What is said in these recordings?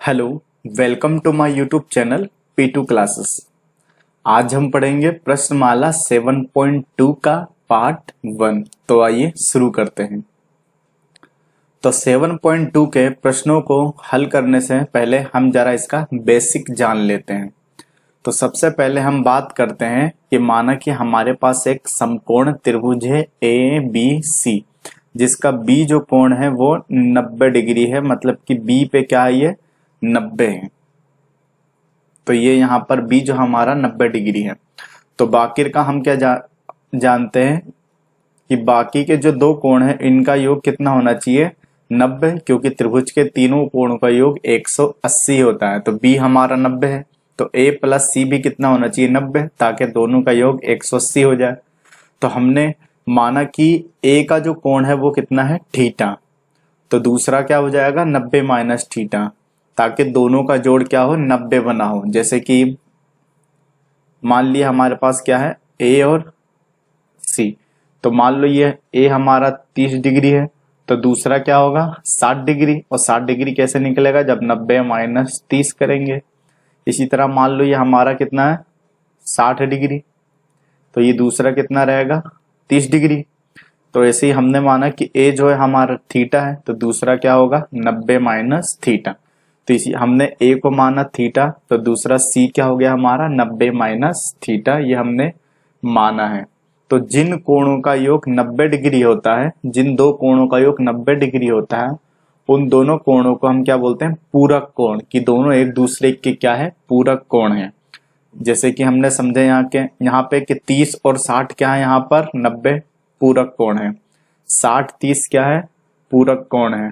Hello, welcome to my YouTube channel P2 classes. आज हम पढ़ेंगे प्रश्नमाला 7.2 का पार्ट 1। तो आइए शुरू करते हैं। तो 7.2 के प्रश्नों को हल करने से पहले हम जरा इसका बेसिक जान लेते हैं। तो सबसे पहले हम बात करते हैं कि माना कि हमारे पास एक समकोण त्रिभुज है ABC, जिसका B जो कोण है वो 90 डिग्री है। मतलब कि B पे क्या है, ये 90 है। तो ये यहाँ पर B जो हमारा 90 डिग्री है। तो बाकी का हम क्या जानते हैं कि बाकी के जो दो कोण हैं इनका योग कितना होना चाहिए, 90, क्योंकि त्रिभुज के तीनों कोणों का योग 180 होता है। तो B हमारा 90 है, तो A प्लस C भी कितना होना चाहिए, 90, ताकि दोनों का योग 180 हो जाए। तो हमने माना कि A का जो कोण है वो कितना है, थीटा। तो दूसरा क्या हो जाएगा, 90 माइनस थीटा, ताकि दोनों का जोड़ क्या हो, 90 बना हो। जैसे कि मान लिया हमारे पास क्या है, A और C। तो मान लो ये A हमारा 30 डिग्री है, तो दूसरा क्या होगा, 60 डिग्री। और 60 डिग्री कैसे निकलेगा, जब 90 माइनस 30 करेंगे। इसी तरह मान लो ये हमारा कितना है, 60 डिग्री, तो ये दूसरा कितना रहेगा, 30 डिग्री। तो ऐसे ही हमने माना कि A जो है हमारा थीटा है, तो दूसरा क्या होगा, 90 माइनस थीटा। तो इसी हमने A को माना थीटा, तो दूसरा C क्या हो गया हमारा, 90 माइनस थीटा, ये हमने माना है। तो जिन कोणों का योग 90 डिग्री होता है, जिन दो कोणों का योग 90 डिग्री होता है, उन दोनों कोणों को हम क्या बोलते हैं, पूरक कोण। कि दोनों एक दूसरे के क्या है, पूरक कोण है। जैसे कि हमने समझे यहाँ पे कि 30 और 60 क्या है, यहाँ पर 90 पूरक कोण है। 60 30 क्या है, पूरक कोण है।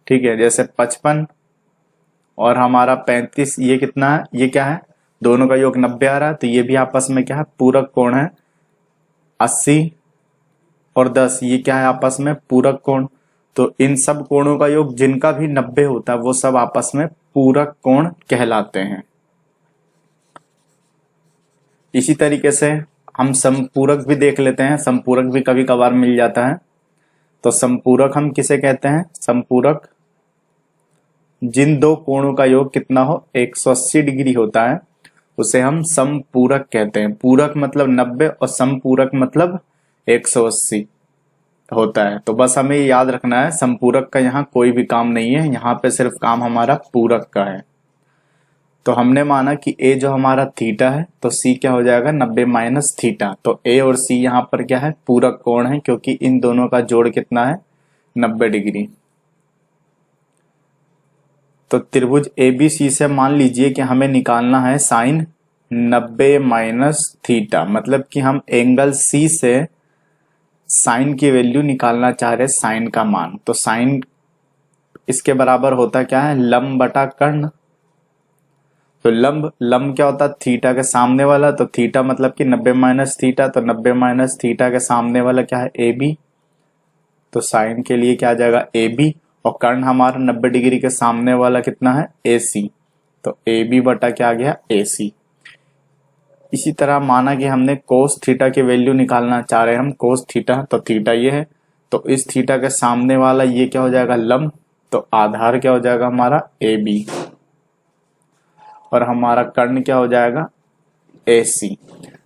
ठीक है, जैसे 55 और हमारा 35, ये कितना है, ये क्या है, दोनों का योग 90 आ रहा है, तो ये भी आपस में क्या है, पूरक कोण है। 80 और 10, ये क्या है, आपस में पूरक कोण। तो इन सब कोणों का योग जिनका भी 90 होता है वो सब आपस में पूरक कोण कहलाते हैं। इसी तरीके से हम समपूरक भी देख लेते हैं। समपूरक भी कभी कभार मिल जाता है। तो समपूरक हम किसे कहते हैं, समपूरक जिन दो कोणों का योग कितना हो, 180 डिग्री होता है, उसे हम समपूरक कहते हैं। पूरक मतलब 90 और समपूरक मतलब 180 होता है। तो बस हमें याद रखना है, समपूरक का यहाँ कोई भी काम नहीं है, यहाँ पे सिर्फ काम हमारा पूरक का है। तो हमने माना कि A जो हमारा थीटा है, तो C क्या हो जाएगा, 90 माइनस थीटा। तो A और C यहाँ पर क्या है, पूरक कोण है, क्योंकि इन दोनों का जोड़ कितना है, 90 डिग्री। तो त्रिभुज ABC से मान लीजिए कि हमें निकालना है साइन 90 माइनस थीटा। मतलब कि हम एंगल C से साइन की वैल्यू निकालना चाह रहे, साइन का मान। तो साइन इसके बराबर होता क्या है, लंब बटा कर्ण। तो लंब क्या होता है, थीटा के सामने वाला। तो थीटा मतलब कि 90 माइनस थीटा, तो 90 माइनस थीटा के सामने वाला क्या है, AB। तो साइन के लिए क्या आ जाएगा, AB। और कर्ण हमारा 90 डिग्री के सामने वाला कितना है, AC। तो AB बटा क्या आ गया, AC। इसी तरह माना कि हमने कोस थीटा की वैल्यू निकालना चाह रहे हैं हम, कोस थीटा। तो थीटा ये है, तो इस थीटा के सामने वाला ये क्या हो जाएगा, लंब। तो आधार क्या हो जाएगा हमारा, AB। और हमारा कर्ण क्या हो जाएगा, AC।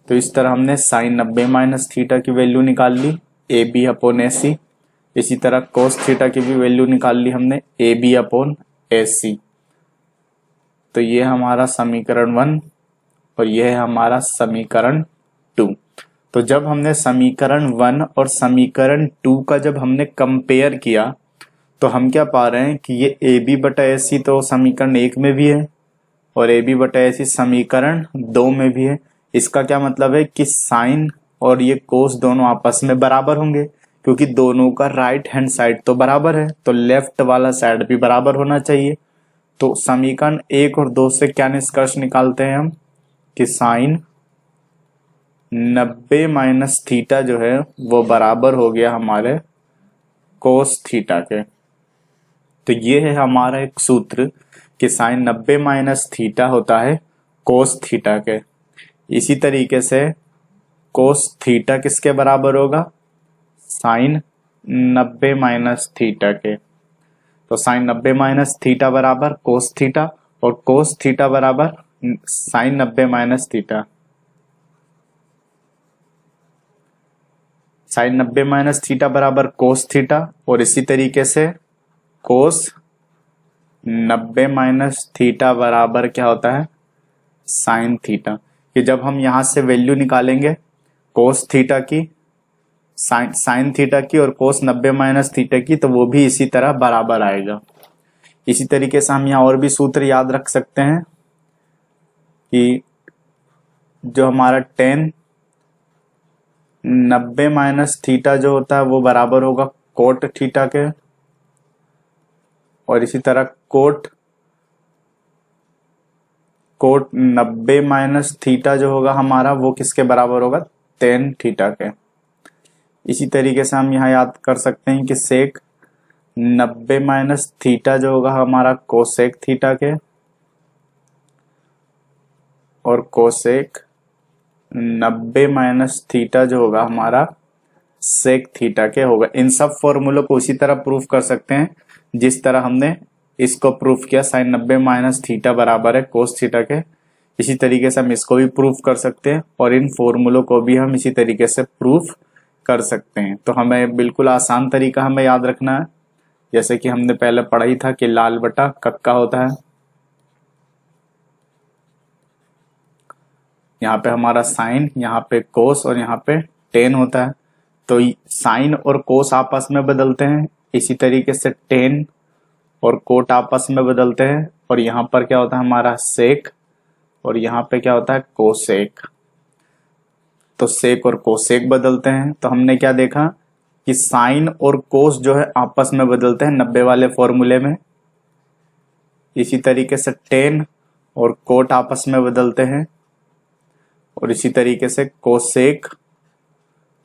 तो इस तरह हमने साइन 90 माइनस थीटा की वैल्यू निकाल ली, AB अपॉन AC। इसी तरह कोस थीटा की भी वैल्यू निकाल ली हमने, AB अपॉन AC। तो ये हमारा समीकरण 1 और ये है हमारा समीकरण 2। तो जब हमने समीकरण 1 और समीकरण 2 का जब हमने कंपेयर किया, तो हम क्या पा रहे हैं कि ये AB बटा AC तो समीकरण 1 में भी है और AB बटा AC समीकरण 2 में भी है। इसका क्या मतलब है कि साइन और ये कोस दोनों आपस में बराबर होंगे, क्योंकि दोनों का राइट हैंड साइड तो बराबर है, तो लेफ्ट वाला साइड भी बराबर होना चाहिए। तो समीकरण 1 और 2 से क्या निष्कर्ष निकालते हैं हम, कि साइन 90 माइनस थीटा जो है वो बराबर हो गया हमारे कोस थीटा के। तो ये है हमारा एक सूत्र कि साइन 90 माइनस थीटा होता है कोस थीटा के। इसी तरीके से कोस थीटा किसके बराबर होगा, साइन 90 माइनस थीटा के। तो साइन 90 माइनस थीटा बराबर कोस थीटा, और कोस थीटा बराबर sin 90 minus theta. Sin 90 minus theta बराबर कोस थीटा, और इसी तरीके से कोस 90 माइनस थीटा बराबर क्या होता है, साइन थीटा। कि जब हम यहां से वैल्यू निकालेंगे कोस थीटा की, साइन थीटा की और कोस 90 माइनस थीटा की, तो वो भी इसी तरह बराबर आएगा। इसी तरीके से हम यहाँ और भी सूत्र याद रख सकते हैं कि जो हमारा टेन 90 माइनस थीटा जो होता है वो बराबर होगा कोट थीटा के, और इसी तरह कोट 90 माइनस थीटा जो होगा हमारा वो किसके बराबर होगा, टेन थीटा के। इसी तरीके से हम यहाँ याद कर सकते हैं कि सेक 90 माइनस थीटा जो होगा हमारा कोसेक थीटा के, और कोसेक 90 माइनस थीटा जो होगा हमारा सेक थीटा के होगा। इन सब फॉर्मूलों को उसी तरह प्रूफ कर सकते हैं जिस तरह हमने इसको प्रूफ किया, साइन 90 माइनस थीटा बराबर है कोस थीटा के। इसी तरीके से हम इसको भी प्रूफ कर सकते हैं, और इन फॉर्मूलों को भी हम इसी तरीके से प्रूफ कर सकते हैं। तो हमें बिल्कुल आसान तरीका हमें याद रखना है, जैसे कि हमने पहले पढ़ा ही था कि लाल बटा कक्का होता है। यहाँ पे हमारा साइन, यहाँ पे कोस और यहाँ पे टेन होता है। तो साइन और कोस आपस में बदलते हैं, इसी तरीके से टेन और कोट आपस में बदलते हैं, और यहाँ पर क्या होता है हमारा सेक, और यहाँ पे क्या होता है कोसेक। तो सेक और कोसेक बदलते हैं। तो हमने क्या देखा कि साइन और कोस जो है आपस में बदलते हैं 90 वाले फॉर्मूले में। इसी तरीके से टेन और कोट आपस में बदलते हैं, और इसी तरीके से कोसेक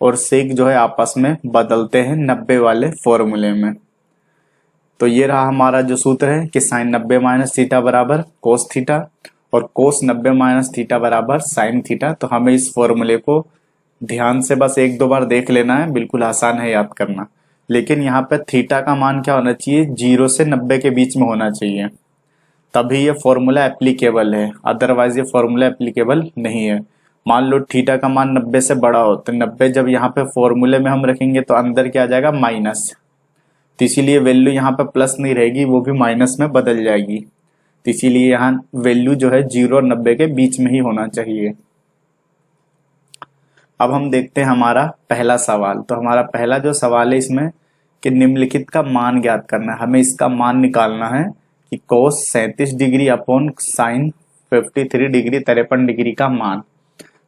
और सेक जो है आपस में बदलते हैं 90 वाले फॉर्मूले में। तो ये रहा हमारा जो सूत्र है कि साइन 90 माइनस थीटा बराबर कोस थीटा, और कोस 90 माइनस थीटा बराबर साइन थीटा। तो हमें इस फॉर्मूले को ध्यान से बस एक दो बार देख लेना है, बिल्कुल आसान है याद करना। लेकिन यहाँ पे थीटा का मान क्या होना चाहिए, 0 से 90 के बीच में होना चाहिए, तभी ये फॉर्मूला एप्लीकेबल है, अदरवाइज ये फॉर्मूला एप्लीकेबल नहीं है। मान लो थीटा का मान 90 से बड़ा हो, तो 90 जब यहाँ पे फॉर्मूले में हम रखेंगे तो अंदर क्या आ जाएगा माइनस, तो इसीलिए वैल्यू यहाँ पे प्लस नहीं रहेगी, वो भी माइनस में बदल जाएगी। तो इसीलिए यहाँ वैल्यू जो है 0 और 90 के बीच में ही होना चाहिए। अब हम देखते हैं हमारा पहला सवाल। तो हमारा पहला जो सवाल है इसमें कि निम्नलिखित का मान ज्ञात करना है। हमें इसका मान निकालना है कि कोस 37 degree upon sine 53 degree 53 degree का मान।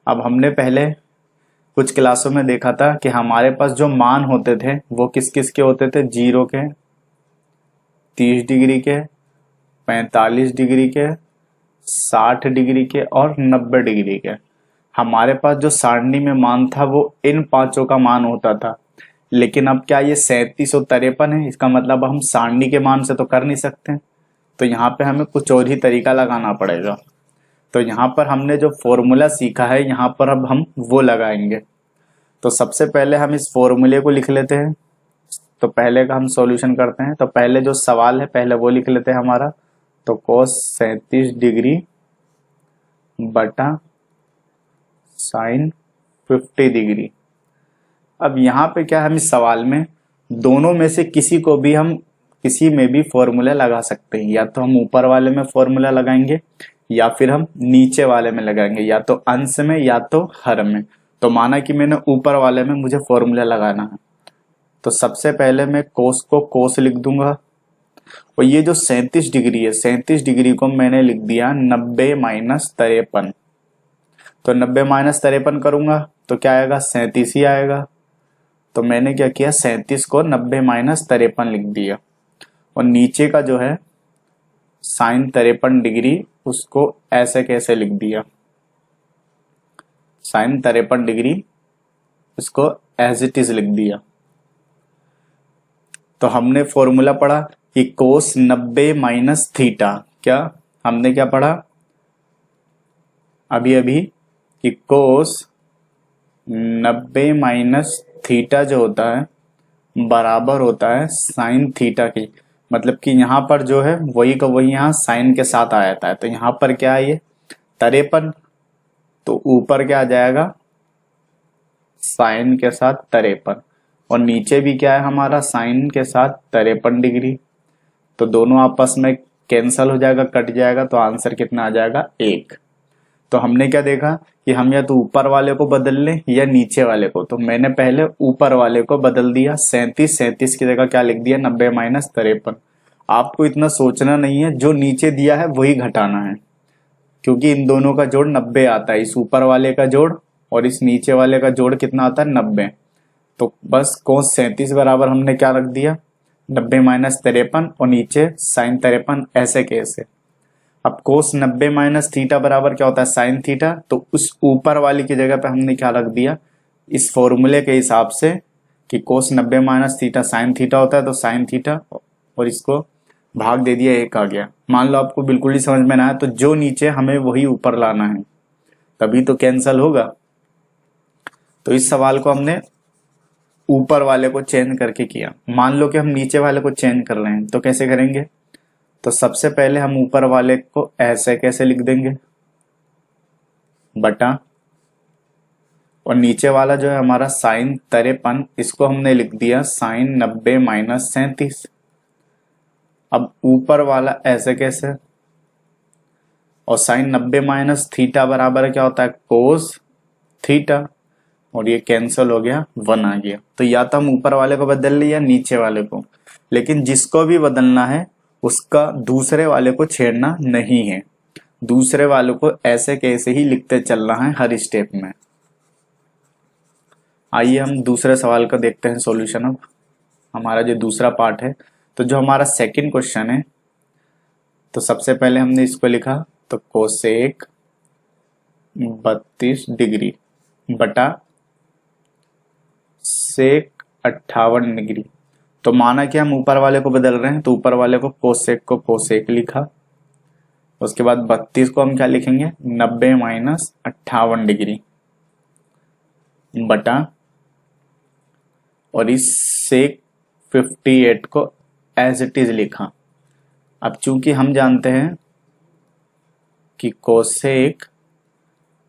अब हमने पहले कुछ क्लासों में देखा था कि हमारे पास जो मान होते थे वो किस किस के होते थे, 0 के, 30 डिग्री के, 45 डिग्री के, 60 डिग्री के और 90 डिग्री के। हमारे पास जो सारणी में मान था वो इन पांचों का मान होता था। लेकिन अब क्या ये 37 और 53 है, इसका मतलब हम सारणी के मान से तो कर नहीं सकते, तो यहाँ पे हमें कुछ और ही तरीका लगाना पड़ेगा। तो यहाँ पर हमने जो फॉर्मूला सीखा है यहाँ पर अब हम वो लगाएंगे। तो सबसे पहले हम इस फॉर्मूले को लिख लेते हैं। तो पहले का हम सॉल्यूशन करते हैं। तो पहले जो सवाल है पहले वो लिख लेते हैं हमारा। तो कोस 37 डिग्री बटा साइन 50 डिग्री। अब यहाँ पे क्या हम इस सवाल में दोनों में से किसी को भी हम किसी में भी फॉर्मूला लगा सकते हैं। या तो हम ऊपर वाले में फॉर्मूला लगाएंगे या फिर हम नीचे वाले में लगाएंगे, या तो अंश में या तो हर में। तो माना कि मैंने ऊपर वाले में मुझे फॉर्मूला लगाना है, तो सबसे पहले मैं कोस को कोस लिख दूंगा, और ये जो 37 डिग्री है 37 डिग्री को मैंने लिख दिया 90 माइनस 53। तो 90 माइनस 53 करूंगा तो क्या आएगा, 37 ही आएगा। तो मैंने क्या किया, 37 को 90 माइनस 53 लिख दिया, और नीचे का जो है साइन 53 डिग्री उसको ऐसे कैसे लिख दिया, साइन 53 डिग्री इसको एज इट इज लिख दिया। तो हमने फॉर्मूला पढ़ा कि कोस 90 माइनस थीटा, क्या हमने क्या पढ़ा अभी अभी कि कोस 90 माइनस थीटा जो होता है बराबर होता है साइन थीटा की। मतलब कि यहाँ पर जो है वही का वही यहाँ साइन के साथ आ जाता है। तो यहाँ पर क्या है, ये 53, तो ऊपर क्या आ जाएगा, साइन के साथ 53, और नीचे भी क्या है हमारा, साइन के साथ 53 डिग्री। तो दोनों आपस में कैंसल हो जाएगा, कट जाएगा, तो आंसर कितना आ जाएगा, 1। तो हमने क्या देखा कि हम या तो ऊपर वाले को बदल लें या नीचे वाले को। तो मैंने पहले ऊपर वाले को बदल दिया, 37 की जगह क्या लिख दिया, 90 माइनस 53। आपको इतना सोचना नहीं है, जो नीचे दिया है वही घटाना है, क्योंकि इन दोनों का जोड़ 90 आता है। इस ऊपर वाले का जोड़ और इस नीचे वाले का जोड़ कितना आता है, 90। तो बस cos 37 बराबर हमने क्या रख दिया, 90 माइनस 53 और नीचे साइन 53, ऐसे कैसे। अब cos 90 माइनस थीटा बराबर क्या होता है, साइन थीटा। तो उस ऊपर वाली की जगह पे हमने क्या रख दिया, इस फॉर्मूले के हिसाब से कि cos 90 minus theta sine theta होता है, तो साइन थीटा, और इसको भाग दे दिया, 1 आ गया। मान लो आपको बिल्कुल ही समझ में ना आया, तो जो नीचे हमें वही ऊपर लाना है, तभी तो कैंसल होगा। तो इस सवाल को हमने ऊपर वाले को चेंज करके किया। मान लो कि हम नीचे वाले को चेंज कर रहे हैं, तो कैसे करेंगे। तो सबसे पहले हम ऊपर वाले को ऐसे कैसे लिख देंगे, बटा, और नीचे वाला जो है हमारा साइन 53, इसको हमने लिख दिया साइन 90 माइनस 37। अब ऊपर वाला ऐसे कैसे, और साइन 90 माइनस थीटा बराबर क्या होता है, कोस थीटा, और ये कैंसिल हो गया, 1 आ गया। तो या तो हम ऊपर वाले को बदल लिया निचे वाले को, लेकिन जिसको भी बदलना है उसका दूसरे वाले को छेड़ना नहीं है, दूसरे वाले को ऐसे कैसे ही लिखते चलना है हर स्टेप में। आइए हम दूसरे सवाल का देखते हैं सॉल्यूशन। अब हमारा जो दूसरा पार्ट है, तो जो हमारा सेकंड क्वेश्चन है, तो सबसे पहले हमने इसको लिखा, तो कोसेक 32 डिग्री बटा सेक 58 डिग्री। तो माना कि हम ऊपर वाले को बदल रहे हैं, तो ऊपर वाले को कोसेक लिखा, उसके बाद 32 को हम क्या लिखेंगे, 90 माइनस 58 डिग्री बटा, और इस सेक 58 को एज इट इज लिखा। अब चूंकि हम जानते हैं कि कोसेक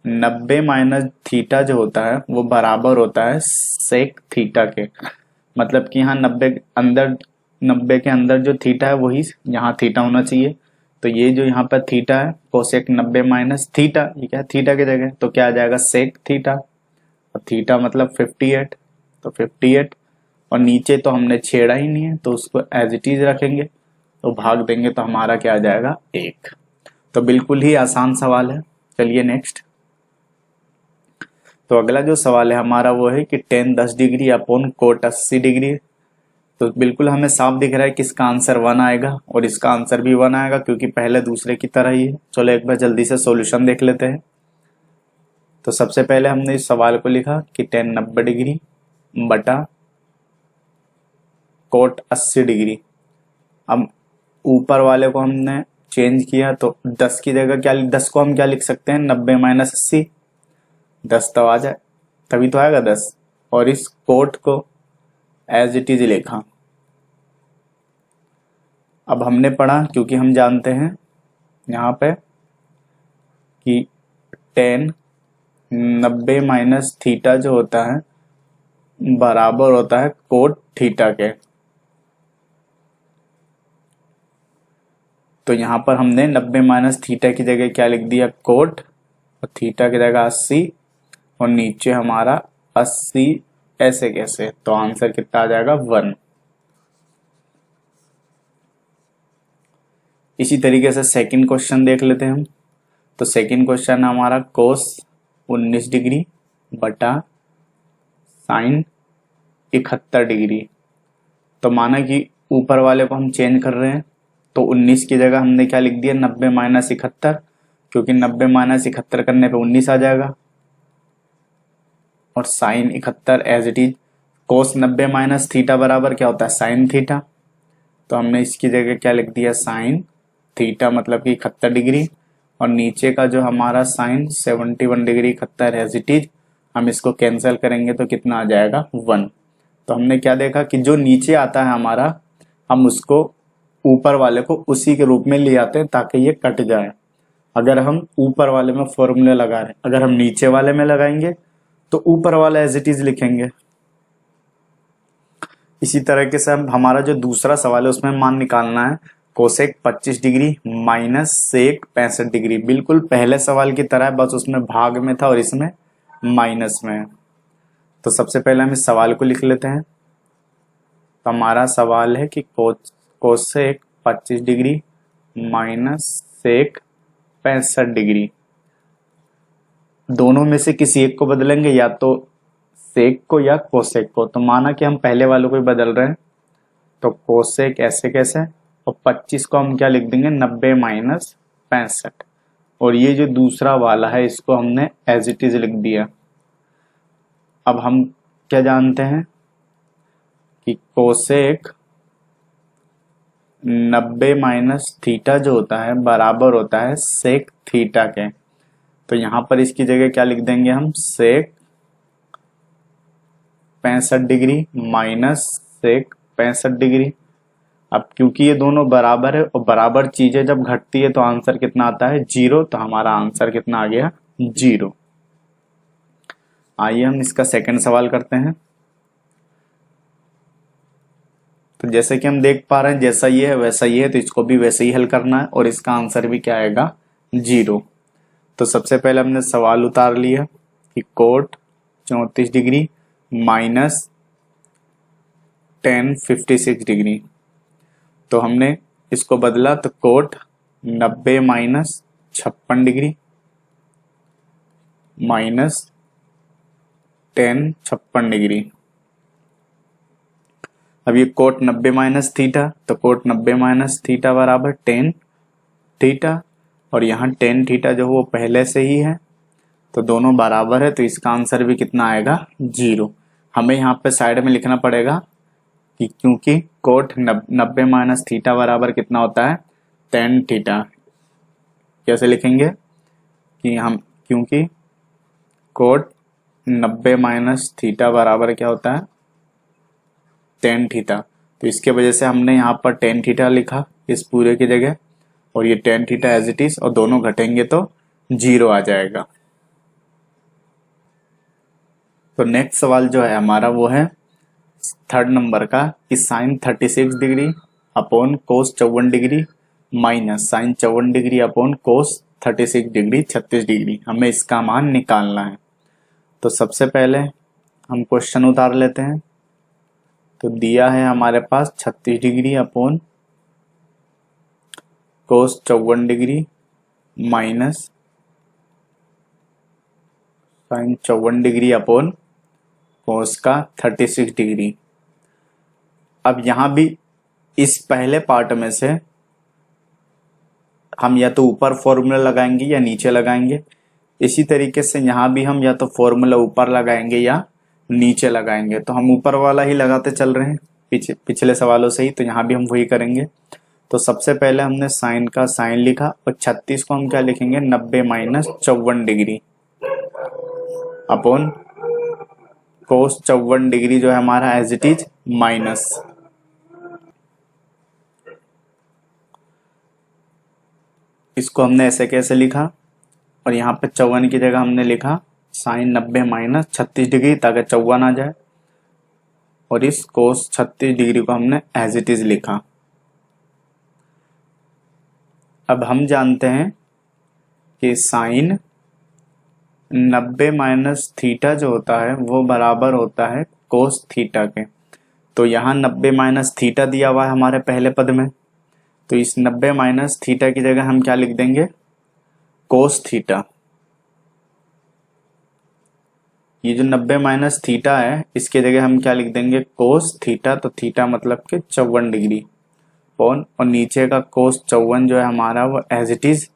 90 माइनस थीटा जो होता है वो बराबर होता है सेक थीटा के, मतलब कि यहाँ 90 के अंदर जो थीटा है वही यहाँ थीटा होना चाहिए। तो ये जो यहाँ पर थीटा है, कोसेक 90 माइनस थीटा, ये क्या है, थीटा की जगह, तो क्या आ जाएगा, सेक थीटा, और थीटा मतलब 58, तो 58, और नीचे तो हमने छेड़ा ही नहीं है, तो उसको एज इट इज रखेंगे, तो भाग देंगे, तो हमारा क्या आ जाएगा, 1। तो बिल्कुल ही आसान सवाल है। चलिए नेक्स्ट। तो अगला जो सवाल है हमारा वो है कि ten 10 degree upon coat 80 degree. तो बिल्कुल हमें साफ दिख रहा है कि इसका आंसर 1 आएगा, और इसका आंसर भी 1 आएगा, क्योंकि पहले दूसरे की तरह ही है। चलो एक बार जल्दी से सॉल्यूशन देख लेते हैं। तो सबसे पहले हमने इस सवाल को लिखा कि टेन 90 डिग्री बटा कोट 80 डिग्री। अब ऊपर वाले को हमने चेंज किया, तो 10 की जगह क्या, 10 को हम क्या लिख सकते हैं, 90 माइनस 80, 10 तो आ जाए, तभी तो आएगा 10, और इस कोट को एज इट इज लिखा। अब हमने पढ़ा, क्योंकि हम जानते हैं यहाँ पे कि टेन 90 माइनस थीटा जो होता है बराबर होता है कोट थीटा के। तो यहाँ पर हमने 90 माइनस थीटा की जगह क्या लिख दिया, कोट, और थीटा की जगह 80, और नीचे हमारा 80 ऐसे कैसे, तो आंसर कितना आ जाएगा, 1। इसी तरीके से सेकंड क्वेश्चन देख लेते हैं हम। तो सेकंड क्वेश्चन हमारा कोस 19 डिग्री बटा साइन 71 डिग्री। तो माना कि ऊपर वाले को हम चेंज कर रहे हैं, तो 19 की जगह हमने क्या लिख दिया, 90 माइनस 71, क्योंकि 90 माइनस 71 करने पे 19 आ जाएगा, और sin 71 as it is. Cos 90 minus theta बराबर क्या होता है, साइन थीटा, तो हमने इसकी जगह क्या लिख दिया, साइन थीटा, मतलब कि 71 डिग्री, और नीचे का जो हमारा sin 71 degree 71 as it is, हम इसको कैंसिल करेंगे तो कितना आ जाएगा, 1। तो हमने क्या देखा कि जो नीचे आता है हमारा, हम उसको ऊपर वाले को उसी के रूप में ले आते हैं ताकि ये कट जाए। अगर हम ऊपर वाले में फॉर्मूले लगा रहे हैं, अगर हम नीचे वाले में लगाएंगे तो ऊपर वाला एज इट इज लिखेंगे। इसी तरीके से हम हमारा जो दूसरा सवाल है उसमें मान निकालना है cosec 25 degree minus sec 65 degree. बिल्कुल पहले सवाल की तरह, बस उसमें भाग में था और इसमें माइनस में है। तो सबसे पहले हम इस सवाल को लिख लेते हैं। तो हमारा सवाल है कि cosec 25 degree minus sec 65 degree, दोनों में से किसी एक को बदलेंगे, या तो सेक को या कोसेक को। तो माना कि हम पहले वालों को ही बदल रहे हैं, तो कोसेक ऐसे कैसे, और 25 को हम क्या लिख देंगे 90 माइनस 65, और ये जो दूसरा वाला है इसको हमने एज इट इज लिख दिया। अब हम क्या जानते हैं कि कोसेक 90 माइनस थीटा जो होता है बराबर होता है सेक थीटा के। तो यहां पर इसकी जगह क्या लिख देंगे हम, सेक 65 डिग्री माइनस सेक 65 डिग्री। अब क्योंकि ये दोनों बराबर है और बराबर चीजें जब घटती है तो आंसर कितना आता है 0, तो हमारा आंसर कितना आ गया 0। आइए हम इसका सेकंड सवाल करते हैं। तो जैसे कि हम देख पा रहे हैं जैसा ये है वैसा ये है, तो इसको भी वैसे ही हल करना है और इसका आंसर भी क्या आएगा 0। तो सबसे पहले हमने सवाल उतार लिया कि cot 34 degree minus tan 56 degree. तो हमने इसको बदला, तो cot 90 minus 56 degree minus tan 56 degree. अब ये कोट 90 माइनस थीटा, तो कोट 90 माइनस थीटा बराबर tan थीटा, और यहाँ tan थीटा जो वो पहले से ही है तो दोनों बराबर है, तो इसका आंसर भी कितना आएगा 0। हमें यहाँ पे साइड में लिखना पड़ेगा कि क्योंकि कोट 90 माइनस थीटा बराबर कितना होता है tan थीटा। कैसे लिखेंगे कि हम, क्योंकि कोट 90 माइनस थीटा बराबर क्या होता है tan थीटा, तो इसके वजह से हमने यहाँ पर tan थीटा लिखा इस पूरे की जगह, और ये tan theta as it is, और दोनों घटेंगे तो 0 आ जाएगा। तो नेक्स्ट सवाल जो है हमारा वो है थर्ड नंबर का कि sin 36 degree upon cos 54 degree minus sin 54 degree upon cos 36 degree 36 degree, हमें इसका मान निकालना है। तो सबसे पहले हम क्वेश्चन उतार लेते हैं। तो दिया है हमारे पास 36 degree upon cos 54 degree minus sin 54 degree upon cos का 36 डिग्री। अब यहां भी इस पहले पार्ट में से हम या तो ऊपर फॉर्मूला लगाएंगे या नीचे लगाएंगे। इसी तरीके से यहां भी हम या तो फॉर्मूला ऊपर लगाएंगे या नीचे लगाएंगे। तो हम ऊपर वाला ही लगाते चल रहे हैं पिछले सवालों से ही, तो यहां भी हम वही करेंगे। तो सबसे पहले हमने साइन का साइन लिखा, और 36 को हम क्या लिखेंगे 90 minus 54 degree upon cos 54 degree जो है हमारा एज इट इज माइनस, इसको हमने ऐसे कैसे लिखा, और यहाँ पे 54 की जगह हमने लिखा साइन 90 माइनस 36 डिग्री ताकि 54 आ जाए, और इस कोस 36 डिग्री को हमने एज इट इज लिखा। अब हम जानते हैं कि साइन 90 माइनस थीटा जो होता है वो बराबर होता है कोस थीटा के। तो यहाँ 90 माइनस थीटा दिया हुआ है हमारे पहले पद में, तो इस 90 माइनस थीटा की जगह हम क्या लिख देंगे कोस थीटा। ये जो 90 माइनस थीटा है इसके जगह हम क्या लिख देंगे कोस थीटा। तो थीटा मतलब के 54 डिग्री पॉन, और नीचे का कोस 54 जो है हमारा वो एज इट इज।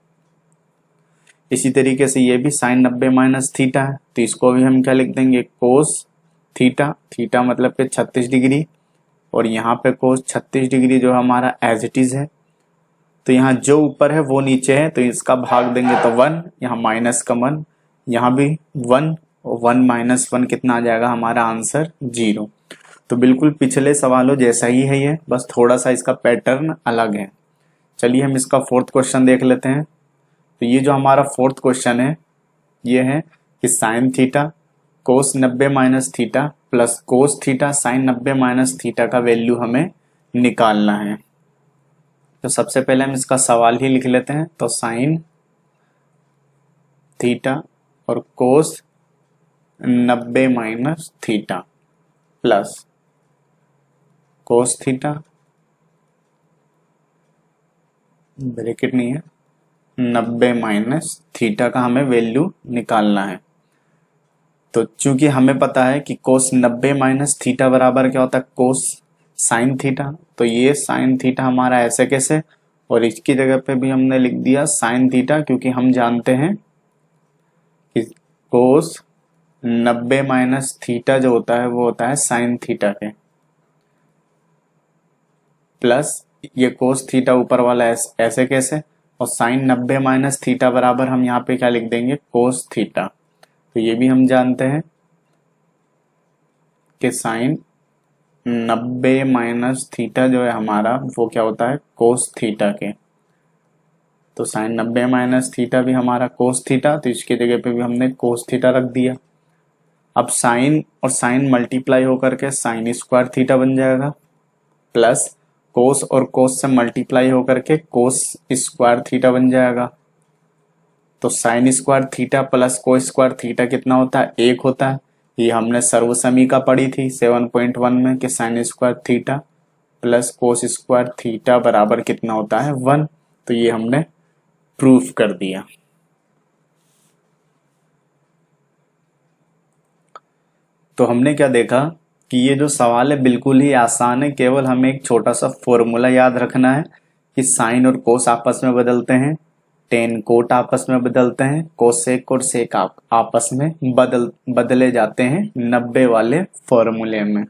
इसी तरीके से ये भी साइन 90 माइनस थीटा है, तो इसको भी हम क्या लिख देंगे कोस थीटा। थीटा मतलब के 36 डिग्री, और यहाँ पे कोस 36 डिग्री जो हमारा एज इट इज है। तो यहाँ जो ऊपर है वो नीचे है, तो इसका भाग देंगे तो 1, यहाँ माइनस का 1, यहाँ भी 1, और 1 माइनस 1 कितना आ जाएगा हमारा आंसर 0। तो बिल्कुल पिछले सवालों जैसा ही है ये, बस थोड़ा सा इसका पैटर्न अलग है। चलिए हम इसका फोर्थ क्वेश्चन देख लेते हैं। तो ये जो हमारा फोर्थ क्वेश्चन है ये है कि sine theta cos 90 minus theta plus cos theta sin 90 minus theta का वैल्यू हमें निकालना है। तो सबसे पहले हम इसका सवाल ही लिख लेते हैं। तो साइन थीटा और कोस 90 minus theta plus cos theta, bracket नहीं है, 90 माइनस थीटा का हमें वैल्यू निकालना है। तो चूंकि हमें पता है कि कोस 90 माइनस थीटा बराबर क्या होता है, कोस साइन थीटा, तो ये साइन थीटा हमारा ऐसे कैसे, और इसकी जगह पे भी हमने लिख दिया साइन थीटा, क्योंकि हम जानते हैं कि कोस 90 माइनस थीटा जो होता है वो होता है साइन थीटा के, प्लस ये कोस थीटा ऊपर वाला ऐसे कैसे, और साइन 90 माइनस थीटा बराबर हम यहाँ पे क्या लिख देंगे, कोस थीटा। तो ये भी हम जानते हैं कि साइन 90 माइनस थीटा जो है हमारा वो क्या होता है, कोस थीटा के। तो साइन 90 माइनस थीटा भी हमारा कोस थीटा, तो इसके जगह पे भी हमने कोस थीटा रख दिया। अब साइन और साइन मल्टीप्लाई होकर के साइन स्क्वायर थीटा बन जाएगा, प्लस कोस और कोस से मल्टीप्लाई होकर के कोस स्क्वायर थीटा बन जाएगा। तो sine square theta plus cos square theta कितना होता है, 1 होता है। ये हमने सर्वसमीका पढ़ी थी 7.1 में कि sine square theta plus cos square theta बराबर कितना होता है, 1। तो ये हमने प्रूफ कर दिया। तो हमने क्या देखा कि ये जो सवाल है बिल्कुल ही आसान है, केवल हमें एक छोटा सा फॉर्मूला याद रखना है कि साइन और कोस आपस में बदलते हैं, टेन कोट आपस में बदलते हैं, कोसेक और सेक आपस में बदले जाते हैं 90 वाले फॉर्मूले में।